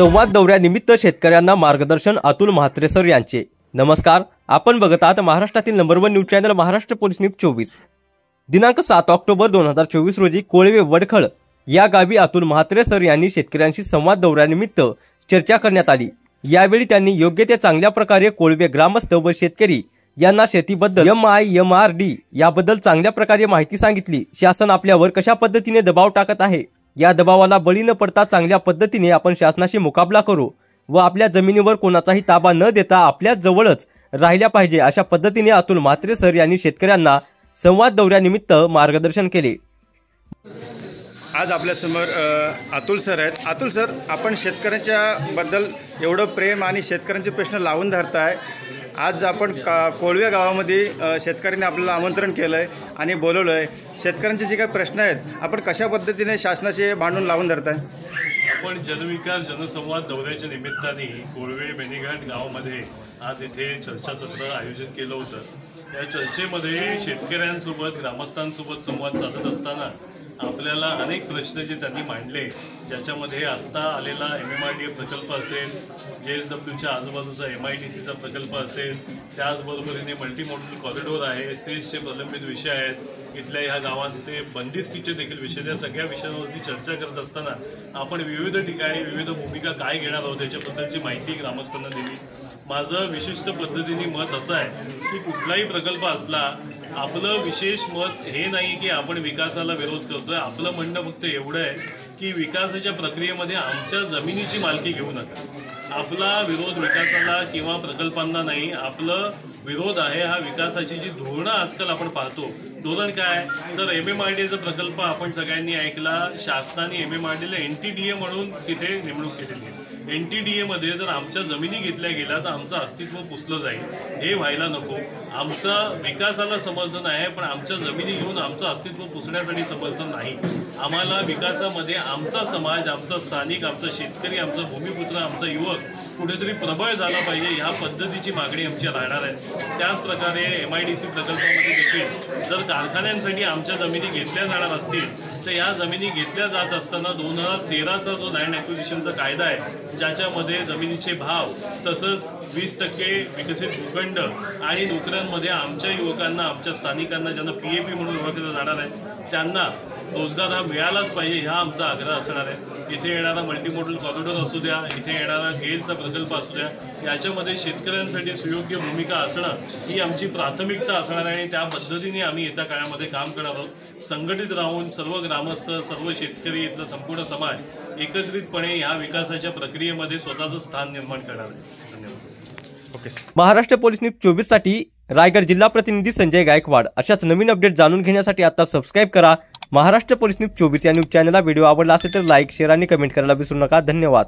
संवाद दौऱ्यानिमित्त शेतकऱ्यांना मार्गदर्शन अतुल म्हात्रे सर यांचे। नमस्कार, आपण बघत आहात महाराष्ट्रातील number 1 news channel Maharashtra police news 24। दिनांक 7 ऑक्टोबर 2024 रोजी कोळवे वडखळ या गावी अतुल म्हात्रे सर यांनी शेतकऱ्यांशी संवाद दौऱ्यानिमित्त चर्चा करण्यात आली। यावेळी त्यांनी योग्य ते चांगल्या प्रकारे कोळवे ग्रामस्थ व शेतकरी यांना शेतीबद्दल MIMRD याबद्दल चांगल्या प्रकारे माहिती सांगितली। शासन आपल्यावर कशा पद्धतीने दबाव टाकत आहे, या दबावाला बळी न पडता चांगल्या पद्धतीने आपण शासनाशी मुकाबला करू व आपल्या जमिनीवर कोणाचाही ताबा न देता आपल्या जवळच राहिल्या पाहिजे, अशा पद्धतीने अतुल म्हात्रे सर यांनी शेतकऱ्यांना संवाद दौऱ्यानिमित्त मार्गदर्शन केले। आज आपल्या समोर अतुल सर आहेत। अतुल सर, आपण शेतकऱ्यांच्या बद्दल एवढं प्रेम आणि शेतकऱ्यांचे प्रश्न लावून धरताय। आज आपण कोळवे गावामध्ये शेतकऱ्यांनी आपल्याला आमंत्रण केलं आहे आणि बोलवलं आहे। शेतकऱ्यांचे जे काही प्रश्न आहेत आपण कशा पद्धतीने शासनाचे भांडून लावून धरताय? आपण जनविकास जनसंवाद दौऱ्याच्या निमित्ताने कोळवे बेनीघाट गावामध्ये आज इथे चर्चासत्र आयोजित केलं होतं। या चर्चेमध्ये शेतकऱ्यांसोबत ग्रामस्थांसोबत संवाद साधत असताना आपल्याला अनेक प्रश्न जे त्यांनी मांडले, ज्याच्यामध्ये आत्ता आलेला MMRDA प्रकल्प असेल, JSWच्या आजूबाजूचा MIDCचा प्रकल्प असेल, त्याचबरोबरीने मल्टीमॉडल कॉरिडोर आहे, सेसचे प्रलंबित विषय आहेत, इथल्या ह्या गावांचे बंदिस्तीचे देखील विषय, त्या सगळ्या विषयांवरती चर्चा करत असताना आपण विविध ठिकाणी विविध भूमिका काय घेणार आहोत याच्याबद्दलची माहिती ग्रामस्थांना दिली। माझं विशिष्ट पद्धतीने मत असं आहे की कुठलाही प्रकल्प असला, आपलं विशेष मत हे नाही की आपण विकासाला विरोध करतोय। आपलं म्हणणं फक्त एवढं आहे की विकासाच्या प्रक्रियेमध्ये आमच्या जमिनीची मालकी घेऊ नका। आपला विरोध विकासाला किंवा प्रकल्पांना नाही, आपलं विरोध आहे हा विकासाची जी धोरणं आजकाल आपण पाहतो। धोरण काय तर MMRDAचा प्रकल्प आपण सगळ्यांनी ऐकला, शासनाने MMRDAला NTDA म्हणून तिथे नेमणूक केलेली आहे। NTDA मध्ये जर आमच्या जमिनी घेतल्या गेल्या तर आमचं अस्तित्व पुसलं जाईल, हे व्हायला नको। आमचा विकासाला समर्थन आहे, पण आमच्या जमिनी घेऊन आमचं अस्तित्व पुसण्यासाठी समर्थन नाही। आम्हाला विकासामध्ये आमचा समाज, आमचा स्थानिक, आमचा शेतकरी, आमचा भूमिपुत्र, आमचा युवक कुठेतरी प्रबळ झाला पाहिजे, ह्या पद्धतीची मागणी आमची राहणार आहे। त्याच प्रकारे MIDC प्रकल्पामध्ये देखील जर कारखान्यांसाठी आमच्या जमिनी घेतल्या जाणार असतील तर या जमिनी घेतल्या जात असताना 2013चा जो लँड ॲक्विजिशनचा कायदा आहे, ज्याच्यामध्ये जमिनीचे भाव तसंच 20% विकसित भूखंड आणि नोकऱ्यांमध्ये आमच्या युवकांना, आमच्या स्थानिकांना, ज्यांना PAP म्हणून ओळखलं जाणार आहे, त्यांना रोजगार हा मिळालाच पाहिजे, हा आमचा आग्रह असणार आहे। इथे येणारा मल्टीमॉडल कॉरिडोर असू द्या, इथे येणारा गेलचा प्रकल्प असू द्या, याच्यामध्ये शेतकऱ्यांसाठी सुयोग्य भूमिका असणं ही आमची प्राथमिकता असणार आहे आणि त्या पद्धतीने आम्ही येत्या काळामध्ये काम करणार आहोत। संघटित राहून सर्व ग्रामस्थ, सर्व शेतकरी, इथला संपूर्ण समाज एकत्रितपणे या विकासाच्या प्रक्रियेमध्ये स्वतःचं स्थान निर्माण करणार आहे। धन्यवाद। ओके। महाराष्ट्र पोलीस न्यूज 24 साठी रायगड जिल्हा प्रतिनिधी संजय गायकवाड। अशाच नवीन अपडेट जाणून घेण्यासाठी आता सबस्क्राइब करा महाराष्ट्र पोलीस न्यूज 24 या न्यूज चॅनलला। व्हिडिओ आवडला असेल तर लाईक, शेअर आणि कमेंट करायला विसरू नका। धन्यवाद।